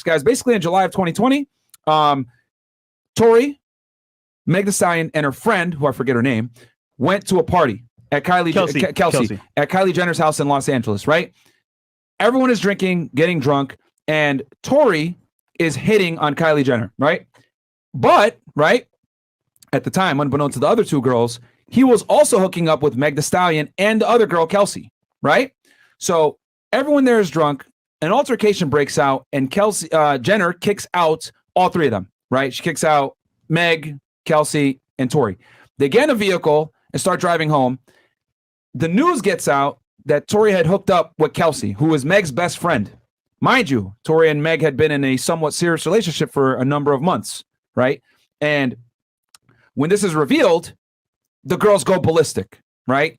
guys. Basically, in July of 2020, Tory, Meg Thee Stallion, and her friend, who I forget her name, went to a party at Kelsey at Kylie Jenner's house in Los Angeles, right? Everyone is drinking, getting drunk, and Tory is hitting on Kylie Jenner, right? But, right, at the time, unbeknownst to the other two girls, he was also hooking up with Meg Thee Stallion and the other girl, Kelsey, right? So everyone there is drunk, an altercation breaks out, and Jenner kicks out all three of them, right? She kicks out Meg, Kelsey, and Tory. They get in a vehicle and start driving home. The news gets out that Tory had hooked up with Kelsey, who was Meg's best friend. Mind you, Tory and Meg had been in a somewhat serious relationship for a number of months, right? And when this is revealed, the girls go ballistic, right?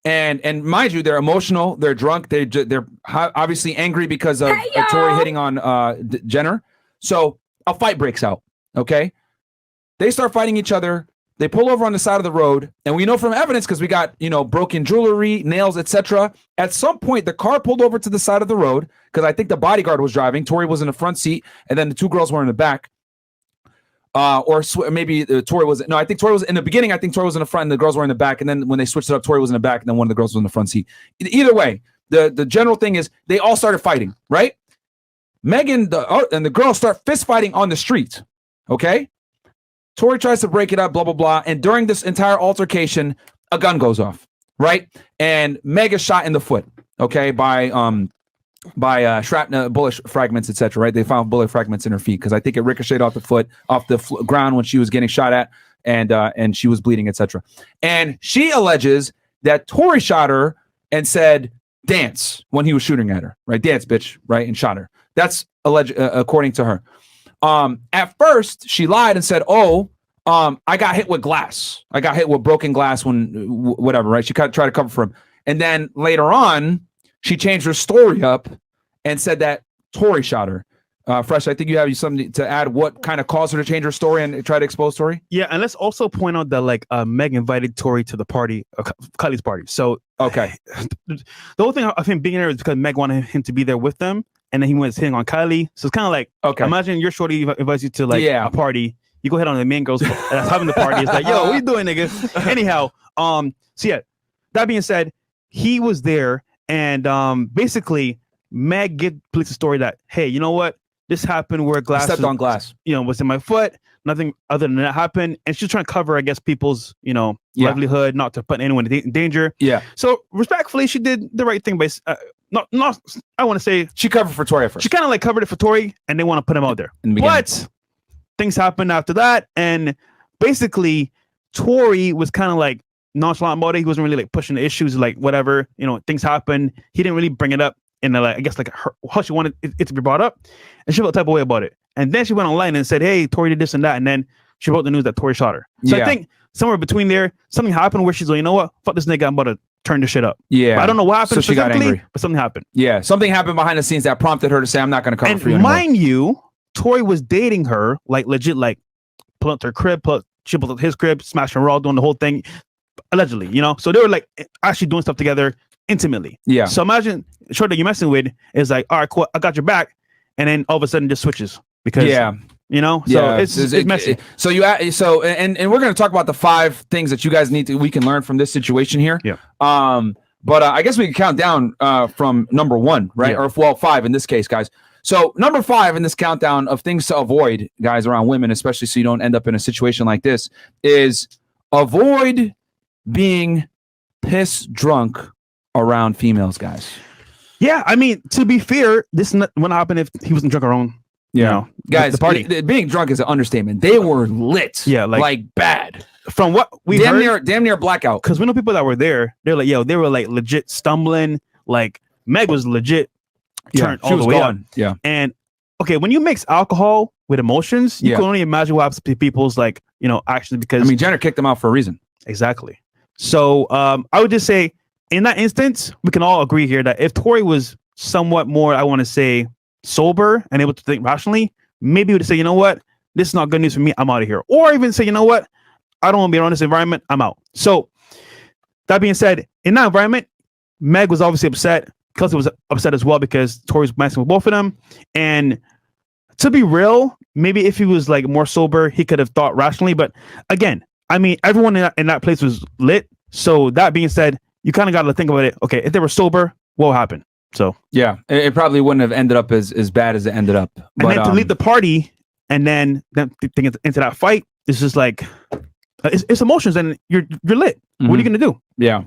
And mind you, they're emotional, they're drunk, they're obviously angry because of Tory hitting on Jenner. So a fight breaks out, okay? They start fighting each other. They pull over on the side of the road, and we know from evidence because we got, broken jewelry, nails, etc. At some point, the car pulled over to the side of the road because I think the bodyguard was driving. Tory was in the front seat, and then the two girls were in the back. Maybe Tory was. No, I think Tory was in the beginning. I think Tory was in the front, and the girls were in the back. And then when they switched it up, Tory was in the back, and then one of the girls was in the front seat. Either way, the general thing is they all started fighting, right? Megan and the girls start fist fighting on the street. Okay. Tory tries to break it up, blah, blah, blah. And during this entire altercation, a gun goes off, right? And Meg is shot in the foot, okay, by shrapnel, bullet fragments, etc. Right? They found bullet fragments in her feet because I think it ricocheted off the ground when she was getting shot at, and she was bleeding, etc. And she alleges that Tory shot her and said, "Dance," when he was shooting at her, right? "Dance, bitch," right? And shot her. That's alleged, according to her. At first, she lied and said, I got hit with glass. I got hit with broken glass when whatever, right? She tried to cover for him. And then later on, she changed her story up and said that Tory shot her. Fresh, I think you have something to add. What kind of caused her to change her story and try to expose Tory? Yeah, and let's also point out that Meg invited Tory to the party, Kylie's party. So okay, the whole thing of him being there is because Meg wanted him to be there with them. And then he went hitting on Kylie. So it's kind of like, okay, imagine your shorty invites you to a party. You go ahead on the main girls that's having the party. It's like, yo, what you doing, nigga? Anyhow, so yeah, that being said, he was there. And basically, Meg gave police a story that, hey, you know what? This happened where glass stepped on glass. Was in my foot. Nothing other than that happened. And she's trying to cover, I guess, people's, livelihood, not to put anyone in danger. Yeah. So respectfully, she did the right thing by not I want to say she covered for Tory at first. She kind of covered it for Tory, and they want to put him out there. But things happened after that, and basically Tory was kind of nonchalant about it. He wasn't really pushing the issues, whatever, things happened. He didn't really bring it up in I guess how she wanted it to be brought up, and she felt the type of way about it. And then she went online and said, "Hey, Tory did this and that," and then she wrote the news that Tory shot her. So I think somewhere between there, something happened where she's like, you know what, fuck this nigga, I'm about to turn this shit up. Yeah. But I don't know what happened. So she got angry, but something happened. Yeah, something happened behind the scenes that prompted her to say, "I'm not going to cover for you anymore." Mind you, Tory was dating her, legit, pull up to her crib, she pulled up his crib, smashing her all, doing the whole thing, allegedly, So they were actually doing stuff together intimately. Yeah. So imagine, short that you're messing with is all right, cool, I got your back, and then all of a sudden just switches because so it's messy. So and we're going to talk about the 5 things that you guys we can learn from this situation here. Yeah. But I guess we can count down from number 1, right? Yeah. Or 5 in this case, guys. So number 5 in this countdown of things to avoid, guys, around women, especially so you don't end up in a situation like this, is avoid being piss drunk around females, guys. Yeah, I mean, to be fair, this wouldn't happen if he wasn't drunk around. Guys, the party. Being drunk is an understatement. They were lit. Yeah, bad. From what we damn near blackout. Because we know people that were there. They're they were legit stumbling. Meg was legit turned all the way up. Yeah. And okay, when you mix alcohol with emotions, you can only imagine what happens to people's actions. Because Jenner kicked them out for a reason. Exactly. So I would just say, in that instance, we can all agree here that if Tory was somewhat more, I want to say, sober and able to think rationally, maybe he would say, you know what, this is not good news for me, I'm out of here. Or even say, you know what, I don't want to be around this environment, I'm out. So that being said, in that environment, Meg was obviously upset. Kelsey was upset as well because Tory's messing with both of them. And to be real, maybe if he was like more sober, he could have thought rationally. But again, I mean, everyone in that place was lit. So that being said, you kind of got to think about it. Okay, if they were sober, what would happen? So yeah, it probably wouldn't have ended up as bad as it ended up. And then to leave the party and then into that fight, it's just like it's emotions, and you're lit. Mm-hmm. What are you gonna do? Yeah.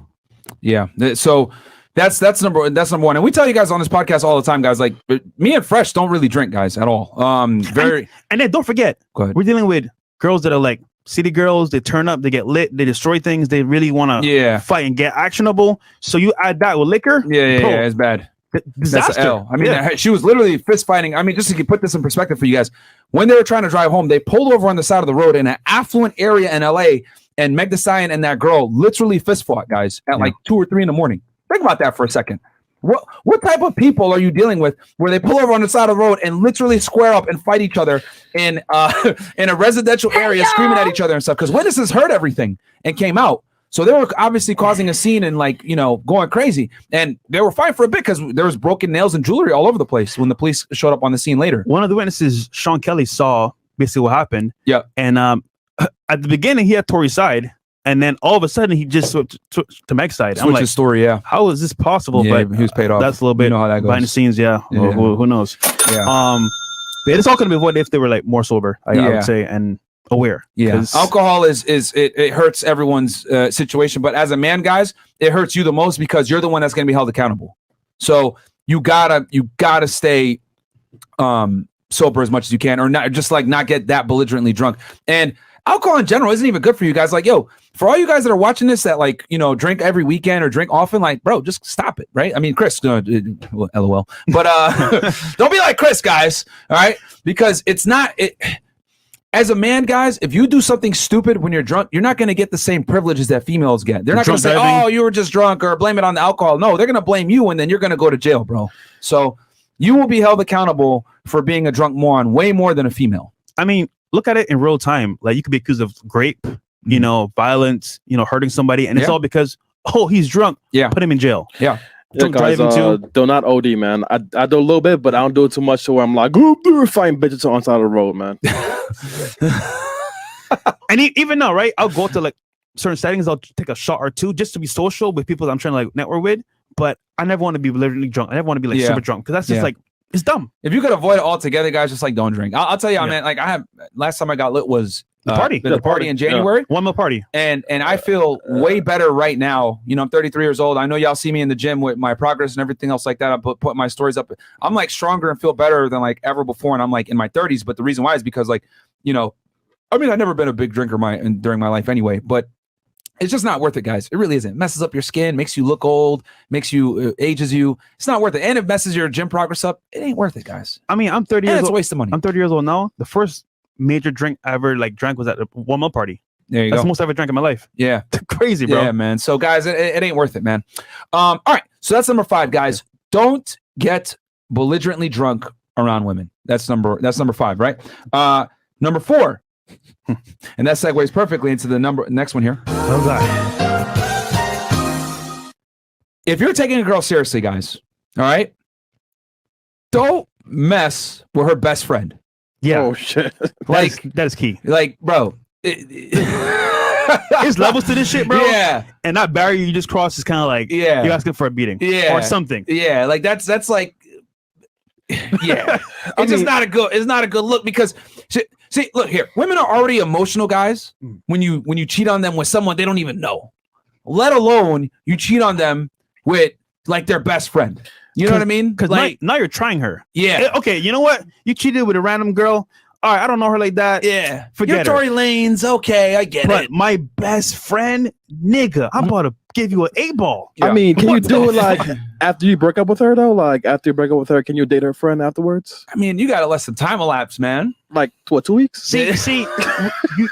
So that's number one. And we tell you guys on this podcast all the time, guys. Like me and Fresh don't really drink, guys, at all. And then don't forget, we're dealing with girls that are like city girls. They turn up, they get lit, they destroy things. They really want to fight and get actionable. So you add that with liquor. Yeah, it's bad. Disaster. That's L. I mean, she was literally fist fighting. I mean, just to put this in perspective for you guys, when they were trying to drive home, they pulled over on the side of the road in an affluent area in LA, and Meg Thee Stallion and that girl literally fist fought, guys, at like 2 or 3 in the morning. Think about that for a second. What type of people are you dealing with where they pull over on the side of the road and literally square up and fight each other in a residential area, screaming at each other and stuff? Because witnesses heard everything and came out. So they were obviously causing a scene and going crazy. And they were fine for a bit because there was broken nails and jewelry all over the place when the police showed up on the scene later. One of the witnesses, Sean Kelly, saw basically what happened. Yeah. And at the beginning, he had Tory's side. And then all of a sudden, he just switched to Meg's side. I'm like, his story, how is this possible? Yeah, but he was paid off. That's a little bit you know how that goes. behind the scenes. Yeah. Who knows? Yeah. But it's all going to be what if they were like more sober, I would say, and aware. Yeah. Alcohol it hurts everyone's situation. But as a man, guys, it hurts you the most because you're the one that's going to be held accountable. So you gotta stay sober as much as you can, or not get that belligerently drunk. And alcohol in general isn't even good for you guys. Like, yo, for all you guys that are watching this that drink every weekend or drink often, like, bro, just stop it, right? I mean, Chris, LOL. But don't be like Chris, guys, all right? Because it's not as a man, guys, if you do something stupid when you're drunk, you're not going to get the same privileges that females get. They're not going to say, oh, you were just drunk, or blame it on the alcohol. No, they're going to blame you, and then you're going to go to jail, bro. So you will be held accountable for being a drunk moron way more than a female. I mean, look at it in real time. Like, you could be accused of rape, violence, hurting somebody, and it's all because, he's drunk. Yeah. Put him in jail. Yeah. Yeah, guys, do not OD, man. I do a little bit, but I don't do it too much to where I'm like, fighting bitches on the side of the road, man. And even now, right? I'll go to like certain settings. I'll take a shot or two just to be social with people that I'm trying to like network with. But I never want to be literally drunk. I never want to be like super drunk because that's just like, it's dumb. If you could avoid it altogether, guys, just like don't drink. I'll tell you, man. Like last time I got lit was the party. The party in January. 1 mil party. And I feel way better right now. I'm 33 years old. I know y'all see me in the gym with my progress and everything else like that. I put my stories up. I'm like stronger and feel better than like ever before. And I'm like in my 30s. But the reason why is because I've never been a big drinker during my life anyway. But it's just not worth it, guys. It really isn't. It messes up your skin, makes you look old, makes you ages you. It's not worth it. And it messes your gym progress up. It ain't worth it, guys. I mean, I'm 30 years old. It's a waste of money. I'm 30 years old now. The first major drink I ever drank was at a 1 mil party. There you go. That's the most I ever drank in my life. Yeah. Crazy, bro. Yeah, man. So guys, it ain't worth it, man. All right. So that's number 5, guys. Don't get belligerently drunk around women. That's number 5, right? Number 4. And that segues perfectly into the next one here. How's that? If you're taking a girl seriously, guys, all right, don't mess with her best friend. Yeah. Oh shit. That is key. Like, bro, there's levels to this shit, bro. Yeah. And that barrier you just crossed is kind of like you're asking for a beating. Yeah. Or something. Yeah. Like that's like it's just not a good look because see, look here. Women are already emotional, guys. When you cheat on them with someone they don't even know, let alone you cheat on them with like their best friend. You know what I mean? Because like, now you're trying her. Yeah. Okay. You know what? You cheated with a random girl. All right. I don't know her like that. Yeah. Forget You're Tory Lanez. Okay. I get it. But my best friend, nigga, I'm about to give you an 8-ball. Yeah. I mean, can you do it like after you break up with her though? Like after you break up with her, can you date her friend afterwards? I mean, you got to let some time elapse, man. Like what, 2 weeks? See,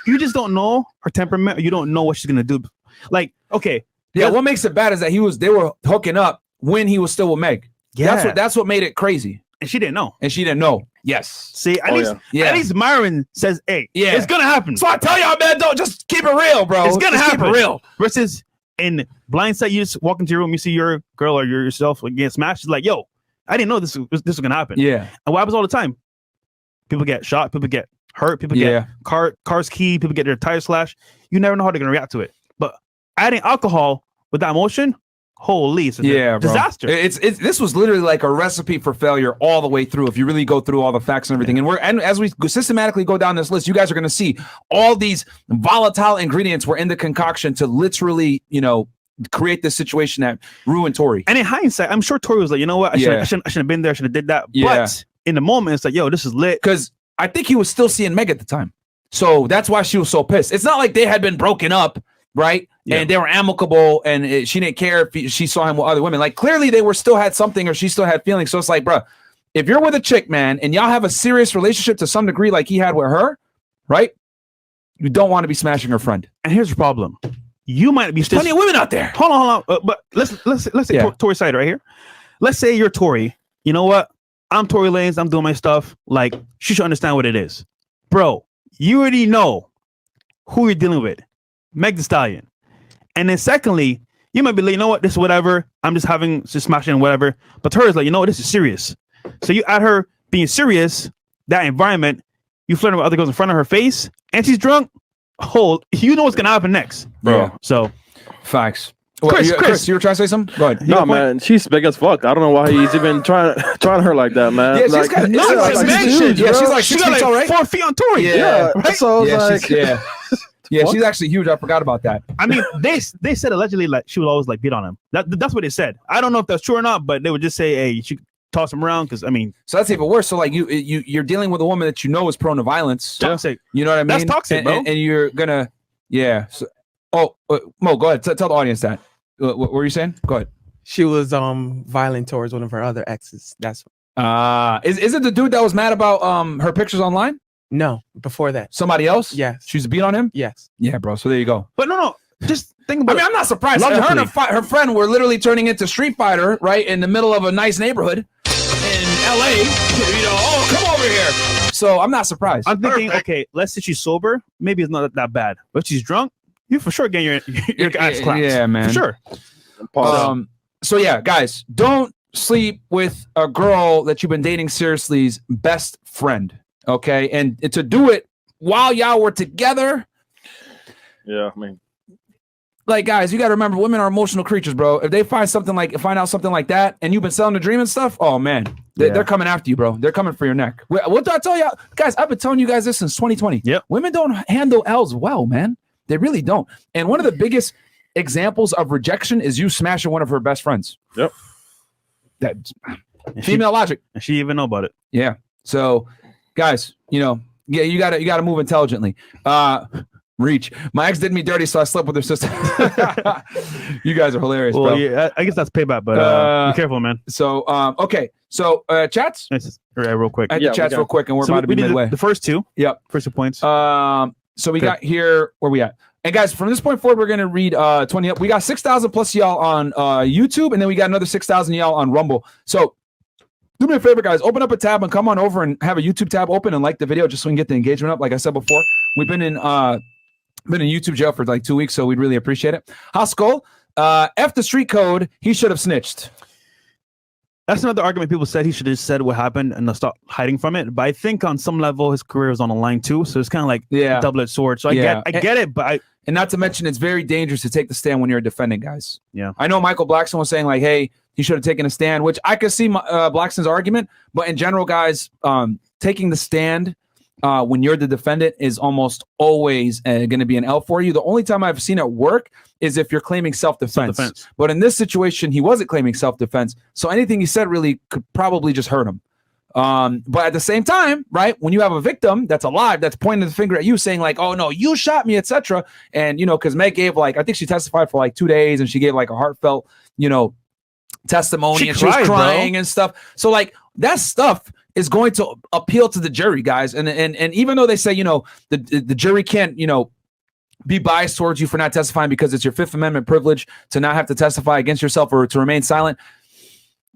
you just don't know her temperament. You don't know what she's gonna do. Like, okay. Yeah. What makes it bad is that they were hooking up when he was still with Meg. Yeah. That's what made it crazy. And she didn't know. Yes. See, at least Myron says, hey, it's gonna happen. So I tell y'all, man, don't just keep it real, bro. It's gonna happen. Keep it real. Versus in blindsight, you just walk into your room, you see your girl or yourself get smashed. It's like, yo, I didn't know this was gonna happen. Yeah. And what happens all the time? People get shot. People get hurt. People get cars keyed. People get their tires slashed. You never know how they're gonna react to it. But adding alcohol with that emotion, holy, it's a disaster. This was literally like a recipe for failure all the way through. If you really go through all the facts and everything, and as we systematically go down this list, you guys are gonna see all these volatile ingredients were in the concoction to literally, create this situation that ruined Tory. And in hindsight, I'm sure Tory was like, you know what, I shouldn't have been there. I should have did that. Yeah. But in the moment, it's like, yo, this is lit. Because I think he was still seeing Meg at the time. So that's why she was so pissed. It's not like they had been broken up, right? Yeah. And they were amicable and she didn't care if she saw him with other women. Like, clearly they still had something or she still had feelings. So it's like, bro, if you're with a chick, man, and y'all have a serious relationship to some degree like he had with her, right? You don't want to be smashing her friend. And here's the problem. You might be plenty of women out there. Hold on. But let's say Tory's side right here. Let's say you're Tory. You know what? I'm Tory Lanez. I'm doing my stuff. Like, she should understand what it is. Bro, you already know who you're dealing with. Meg Thee Stallion. And then secondly, you might be like, you know what? This is whatever. I'm just smashing and whatever. But Tory is like, you know what? This is serious. So you add her being serious, that environment, you flirting with other girls in front of her face, and she's drunk. You know what's gonna happen next, bro. Yeah. So, facts. Chris, you were trying to say something? Go ahead. No, man, she's big as fuck. I don't know why he's even trying her like that, man. Yeah, she's like, kind of huge. Yeah, she's like 6 feet tall, right? 4 feet on Tory. Yeah, right? So like, she's actually huge. I forgot about that. I mean, they said allegedly like she would always like beat on him. That's what they said. I don't know if that's true or not, but they would just say, hey, she toss him around because I mean, so that's even worse. So like you're dealing with a woman that you know is prone to violence. Toxic. You know what I mean? That's toxic, bro. And you're gonna. Yeah. So, Mo, go ahead. Tell the audience that. What were you saying? Go ahead. She was violent towards one of her other exes. That's is it the dude that was mad about her pictures online? No, before that. Somebody else? Yes. She was beat on him? Yes. Yeah, bro. So there you go. But no. Just think about I'm not surprised. Her and her friend were literally turning into Street Fighter, right, in the middle of a nice neighborhood in LA. Come over here. So I'm not surprised. I'm thinking, okay, let's say she's sober. Maybe it's not that bad. But if she's drunk, you for sure getting your ass clapped. Yeah, man. For sure. So yeah, guys, don't sleep with a girl that you've been dating seriously's best friend. Okay. And to do it while y'all were together. Yeah, I mean. Like, guys, you got to remember, women are emotional creatures, bro. If they find out something like that, and you've been selling the dream and stuff, oh man, they're coming after you, bro. They're coming for your neck. What do I tell y'all, guys? I've been telling you guys this since 2020. Yep. Women don't handle L's well, man. They really don't. And one of the biggest examples of rejection is you smashing one of her best friends. Yep. That female logic. And she even know about it. Yeah. So, guys, you gotta move intelligently. Reach. My ex did me dirty, so I slept with her sister. You guys are hilarious, bro. Yeah, I guess that's payback, but be careful, man. So, okay. So, chats? Real quick. Chats real quick, and we're about to be midway. The first two. Yep. First 2 points. So we got here, where we at? And guys, from this point forward, we're going to read 20 up. We got 6,000 plus y'all on YouTube, and then we got another 6,000 y'all on Rumble. So do me a favor, guys. Open up a tab and come on over and have a YouTube tab open and like the video just so we can get the engagement up. Like I said before, we've been in YouTube jail for like 2 weeks, so we'd really appreciate it. Haskell, F the street code, he should have snitched. That's another argument. People said he should have said what happened and stop hiding from it. But I think on some level his career is on the line too. So it's kind of like a double-edged sword. So I get it, but and not to mention it's very dangerous to take the stand when you're defending guys. Yeah, I know Michael Blackson was saying like, hey, he should have taken a stand, which I could see Blackson's argument. But in general, guys, taking the stand when you're the defendant is almost always going to be an L for you. The only time I've seen it work is if you're claiming self-defense. But in this situation, he wasn't claiming self-defense. So anything he said really could probably just hurt him. But at the same time, right, when you have a victim that's alive, that's pointing the finger at you saying like, oh, no, you shot me, etc. And, because Meg gave I think she testified for 2 days and she gave a heartfelt, testimony. She was crying and stuff. So that stuff is going to appeal to the jury, guys. And even though they say, the jury can't, be biased towards you for not testifying because it's your Fifth Amendment privilege to not have to testify against yourself or to remain silent.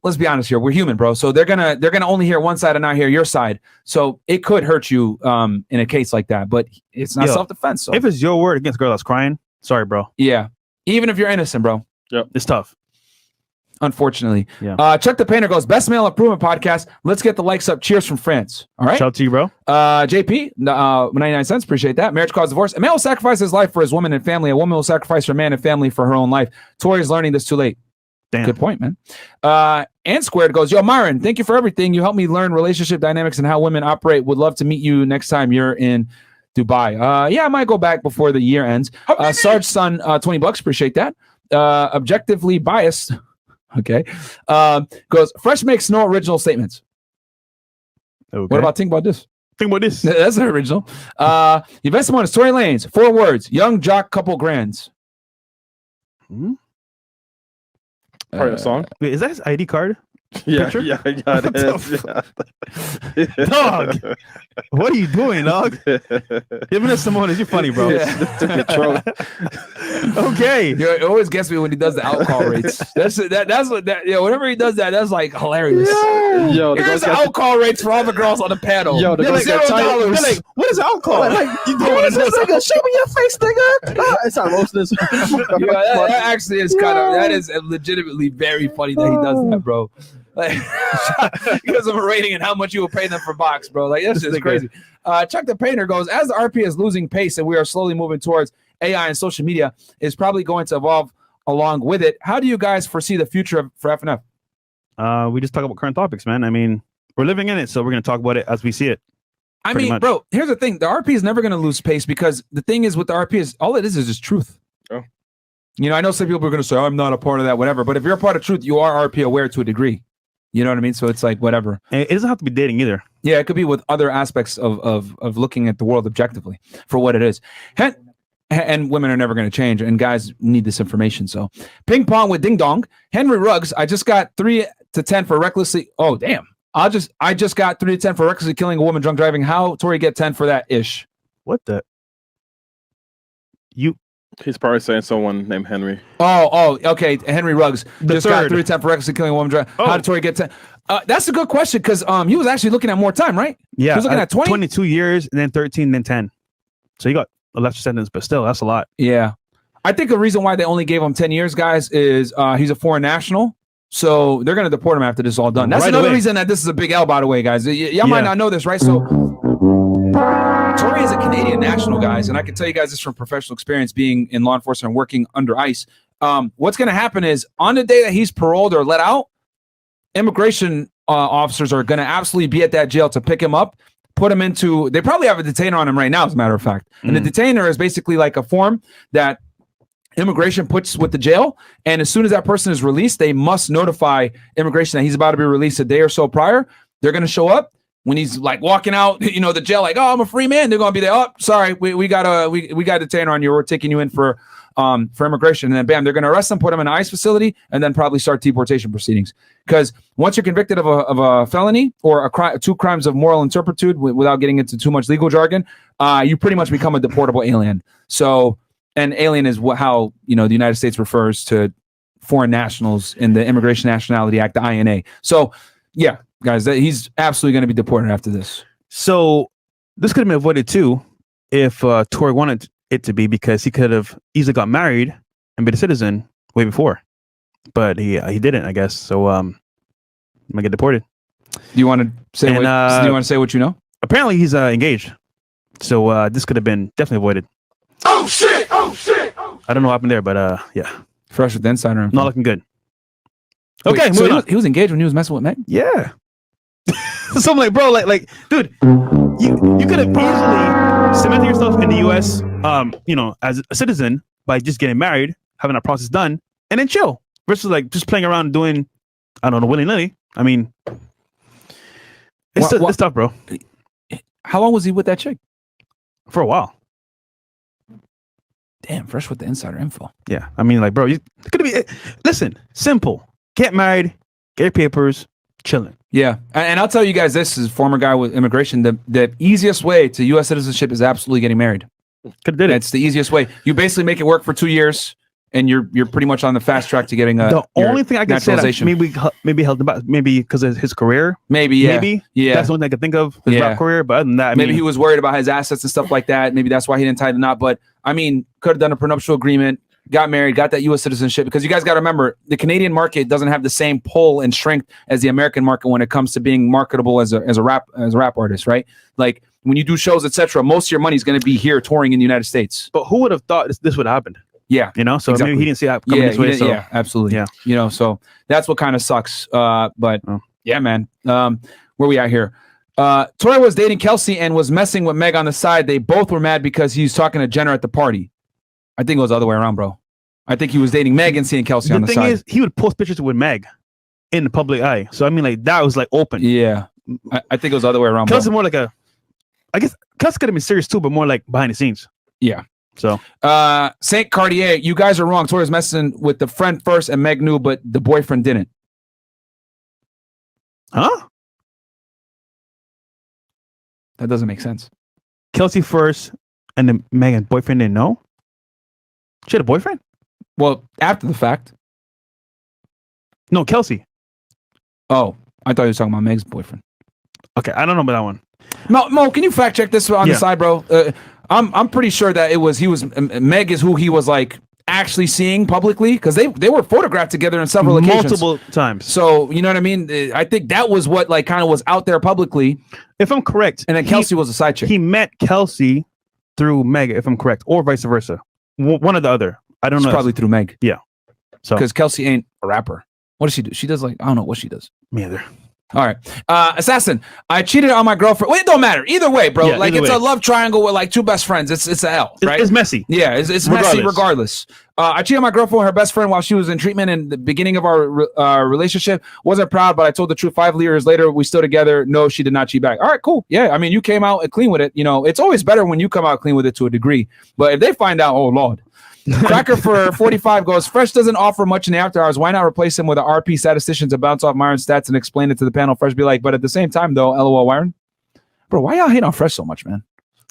Let's be honest here. We're human, bro. So they're gonna only hear one side and not hear your side. So it could hurt you in a case like that, but it's not self-defense. So if it's your word against a girl that's crying, sorry, bro. Yeah. Even if you're innocent, bro. Yep. It's tough. Unfortunately. Yeah. Chuck the Painter goes, best male improvement podcast. Let's get the likes up. Cheers from France. All right. Shout out to you, bro. JP, 99 cents. Appreciate that. Marriage causes divorce. A man will sacrifice his life for his woman and family. A woman will sacrifice her man and family for her own life. Tory's learning this too late. Damn. Good point, man. And Squared goes, yo, Myron, thank you for everything. You helped me learn relationship dynamics and how women operate. Would love to meet you next time you're in Dubai. Yeah, I might go back before the year ends. Sarge Son, $20. Appreciate that. Objectively biased. Okay. Goes, Fresh makes no original statements. Okay. What about think about this? Think about this. That's not original. The best one is Tory Lanez. 4 words. Young jock, couple grands. Part of the song. Wait, is that his ID card? Yeah, Picture? yeah, it is. Yeah. Dog, what are you doing, dog? Giving us some money. You're funny, bro. Okay. It always gets me when he does the alcohol rates. That's what whenever he does that, that's like hilarious. Yo, here's the alcohol rates for all the girls on the panel. Yo, they're like $0. They're like, what is alcohol? Like, you doing this, nigga? Show me your face, nigga. It's not roasting this. That actually is that is legitimately very funny that he does that, bro. Like, because of a rating and how much you will pay them for box, bro. Like, that's just crazy. Chuck the Painter goes, as the RP is losing pace and we are slowly moving towards AI and social media is probably going to evolve along with it. How do you guys foresee the future for FNF? We just talk about current topics, man. I mean, we're living in it, so we're going to talk about it as we see it. I mean, bro, here's the thing. The RP is never going to lose pace because the thing is with the RP is all it is just truth. Oh. You know, I know some people are going to say, I'm not a part of that, whatever. But if you're a part of truth, you are RP aware to a degree. You know what I mean? So it's like whatever. And it doesn't have to be dating either. Yeah, it could be with other aspects of looking at the world objectively for what it is. And women are never going to change, and guys need this information. So, ping pong with ding dong. Henry Ruggs. I just got 3 to 10 for recklessly. Oh damn! I just got 3 to 10 for recklessly killing a woman drunk driving. How Tory get 10 for that ish? What the? He's probably saying someone named Henry. Oh, okay. Henry Ruggs just got 3 to 10 for recklessly killing a woman driving. Oh. How did Tory get 10? That's a good question because he was actually looking at more time, right? Yeah, he was looking at 20? 22 years, and then 13, then 10. So you got a lesser sentence, but still, that's a lot. Yeah. I think the reason why they only gave him 10 years, guys, is he's a foreign national. So they're going to deport him after this is all done. That's another reason that this is a big L, by the way, guys. Y'all might not know this, right? So Tory is a Canadian national, guys. And I can tell you guys this from professional experience being in law enforcement and working under ICE. What's going to happen is on the day that he's paroled or let out, immigration officers are going to absolutely be at that jail to pick him up. Put him into, they probably have a detainer on him right now, as a matter of fact. And the detainer is basically like a form that immigration puts with the jail. And as soon as that person is released, they must notify immigration that he's about to be released a day or so prior. They're going to show up when he's like walking out, the jail, like, oh, I'm a free man. They're going to be there. Oh, sorry. We got a detainer on you. We're taking you in for immigration. And then bam, they're going to arrest him, put him in an ICE facility, and then probably start deportation proceedings. Because once you're convicted of a felony or two crimes of moral turpitude, without getting into too much legal jargon, you pretty much become a deportable alien. So, and alien is how the United States refers to foreign nationals in the Immigration Nationality Act, the INA. So, yeah, guys, he's absolutely going to be deported after this. So this could have been avoided too if Tory wanted it to be, because he could have easily got married and been a citizen way before, but he didn't, I guess. So I'm gonna get deported. Do you want to say? Do you want to say what you know? Apparently, he's engaged. So this could have been definitely avoided. Oh shit! Oh shit! I don't know what happened there, but yeah, Fresh with the insider info. Not looking good. Wait, okay, so he was engaged when he was messing with Meg? Yeah. So I'm like, bro, like, dude, you could have easily cemented yourself in the U.S., as a citizen by just getting married, having that process done, and then chill. Versus like just playing around doing, I don't know, willy-nilly. I mean, it's tough, bro. How long was he with that chick? For a while. Damn, Fresh with the insider info. Yeah, I mean, like, bro, you could be. Listen, simple. Get married, get your papers, chilling. Yeah, and I'll tell you guys, this is a former guy with immigration. The easiest way to U.S. citizenship is absolutely getting married. Could have did it. It's the easiest way. You basically make it work for 2 years, and you're pretty much on the fast track to getting the only thing I can say that maybe held him back, maybe because of his career. Maybe that's the only thing I could think of, his rap career. But other than that, maybe he was worried about his assets and stuff like that. Maybe that's why he didn't tie the knot. But I mean, could have done a prenuptial agreement. got married, got that U.S. citizenship. Because you guys got to remember, the Canadian market doesn't have the same pull and strength as the American market when it comes to being marketable as a rap artist, right? Like when you do shows, etc., most of your money is going to be here touring in the United States. But who would have thought this would have happened? Yeah, you know. So exactly. maybe he didn't see that coming this way. So. Yeah, absolutely. Yeah, you know. So that's what kind of sucks. But yeah, man. Where we at here? Tory was dating Kelsey and was messing with Meg on the side. They both were mad because he was talking to Jenner at the party. I think it was the other way around, bro. I think he was dating Meg and seeing Kelsey on the side. The thing is, he would post pictures with Meg in the public eye. So I mean, like that was like open. Yeah, I think it was the other way around. Kelsey's more like I guess Kelsey could have been serious too, but more like behind the scenes. Yeah. So, Saint Cartier, you guys are wrong. Tory was messing with the friend first, and Meg knew, but the boyfriend didn't. Huh? That doesn't make sense. Kelsey first, and then Megan's boyfriend didn't know. She had a boyfriend? Well, after the fact. No, Kelsey. Oh, I thought you were talking about Meg's boyfriend. Okay, I don't know about that one. Mo, can you fact check this on the side, bro? I'm pretty sure that Meg is who he was like actually seeing publicly, because they were photographed together in several occasions. Multiple times. So, you know what I mean? I think that was what like kind of was out there publicly. If I'm correct. And then Kelsey was a side chick. He met Kelsey through Meg, if I'm correct, or vice versa. One or the other. I don't know. Probably through Meg. Yeah. So because Kelsey ain't a rapper. What does she do? She does like, I don't know what she does. Me either. All right. Assassin, I cheated on my girlfriend. Well, it don't matter. Either way, bro. Yeah, like it's a love triangle with like two best friends. It's a L, right? It's messy. Yeah, it's messy regardless. I cheated on my girlfriend with her best friend while she was in treatment in the beginning of our relationship. Wasn't proud, but I told the truth 5 years later. We still together. No, she did not cheat back. All right, cool. Yeah, I mean, you came out clean with it. You know, it's always better when you come out clean with it to a degree. But if they find out, oh, Lord. Cracker for 45 goes, Fresh doesn't offer much in the after hours. Why not replace him with an RP statistician to bounce off Myron's stats and explain it to the panel? Fresh be like, but at the same time, though, LOL, Myron. Bro, why y'all hate on Fresh so much, man?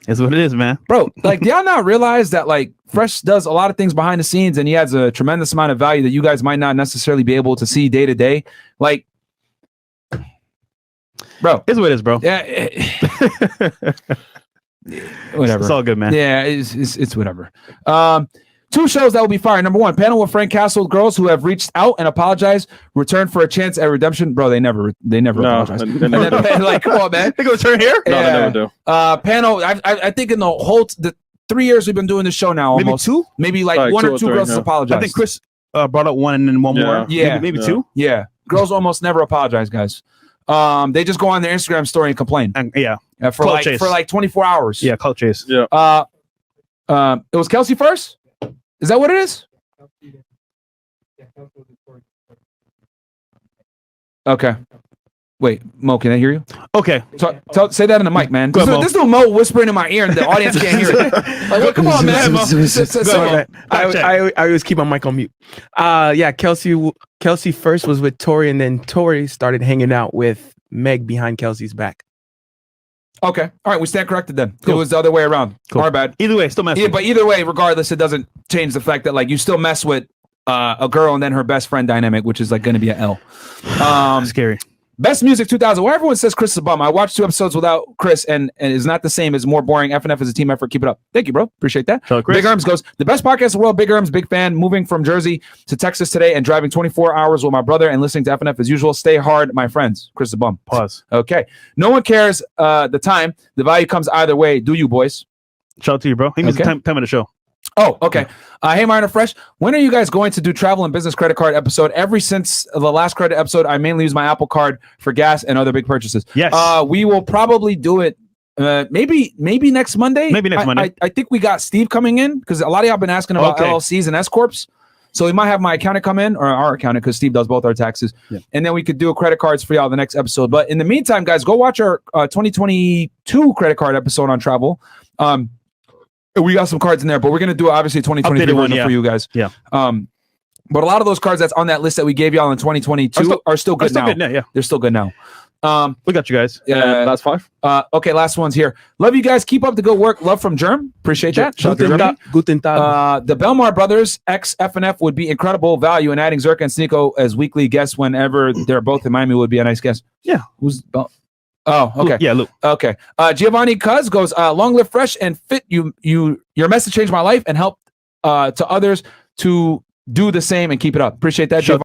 That's what it is, man. Bro, like, do y'all not realize that, like, Fresh does a lot of things behind the scenes and he has a tremendous amount of value that you guys might not necessarily be able to see day to day? Like, bro. It's what it is, bro. Yeah. Whatever. It's all good, man. Yeah, it's whatever. 2 shows that will be fire. Number 1, panel with Frank Castle girls who have reached out and apologized, return for a chance at redemption. Bro, they never apologize. Like, come on, man. They go return here? No, they never do. Panel, I think in the 3 years we've been doing this show now, almost. Maybe 2? Maybe like 1 or 2 girls apologize. I think Chris brought up 1 and then 1 more. Yeah. Maybe 2? Yeah. Girls almost never apologize, guys. They just go on their Instagram story and complain. For like 24 hours. Yeah, clout chase. Yeah. It was Kelsey first? Is that what it is? Okay. Wait, Mo, can I hear you? Okay. Say that in the mic, man. This little Mo whispering in my ear and the audience can't hear it. Like, well, come on, man. I always keep my mic on mute. Yeah, Kelsey first was with Tory, and then Tory started hanging out with Meg behind Kelsey's back. Okay. All right. We stand corrected then. Cool. It was the other way around. Cool. Our bad. Either way, still mess. But either way, regardless, it doesn't change the fact that like you still mess with a girl and then her best friend dynamic, which is like going to be an L. Scary. Best Music 2000. Where everyone says Chris is a bum. I watched 2 episodes without Chris, and it's not the same. It's more boring. FNF is a team effort. Keep it up. Thank you, bro. Appreciate that. Big Arms goes, the best podcast in the world. Big Arms, big fan. Moving from Jersey to Texas today and driving 24 hours with my brother and listening to FNF as usual. Stay hard, my friends. Chris is a bum. Pause. Okay. No one cares the time. The value comes either way. Do you, boys? Shout out to you, bro. He means the time of the show. Oh, okay. Hey, Martin Fresh. When are you guys going to do travel and business credit card episode? Ever since the last credit episode, I mainly use my Apple Card for gas and other big purchases. Yes. We will probably do it maybe next Monday. Maybe next Monday. I think we got Steve coming in because a lot of y'all been asking about LLCs and S-Corps. So we might have my accountant come in, or our accountant, because Steve does both our taxes. Yeah. And then we could do credit cards for y'all the next episode. But in the meantime, guys, go watch our 2022 credit card episode on travel. We got some cards in there, but we're going to do obviously 2023 one for you guys. Yeah. But a lot of those cards that's on that list that we gave y'all in 2022 are still good now. Yeah. They're still good now. We got you guys. Last 5. Okay, last one's here. Love you guys. Keep up the good work. Love from Germ. Appreciate that. Guten Tag. The Belmar brothers, ex FNF, would be incredible value in adding Zerka and Sneeko as weekly guests whenever they're both in Miami would be a nice guest. Yeah. Who's Oh, okay. Yeah, Luke. Okay. Giovanni Cuz goes, long live Fresh and fit. Your message changed my life and helped to others to do the same and keep it up. Appreciate that, Giovanni.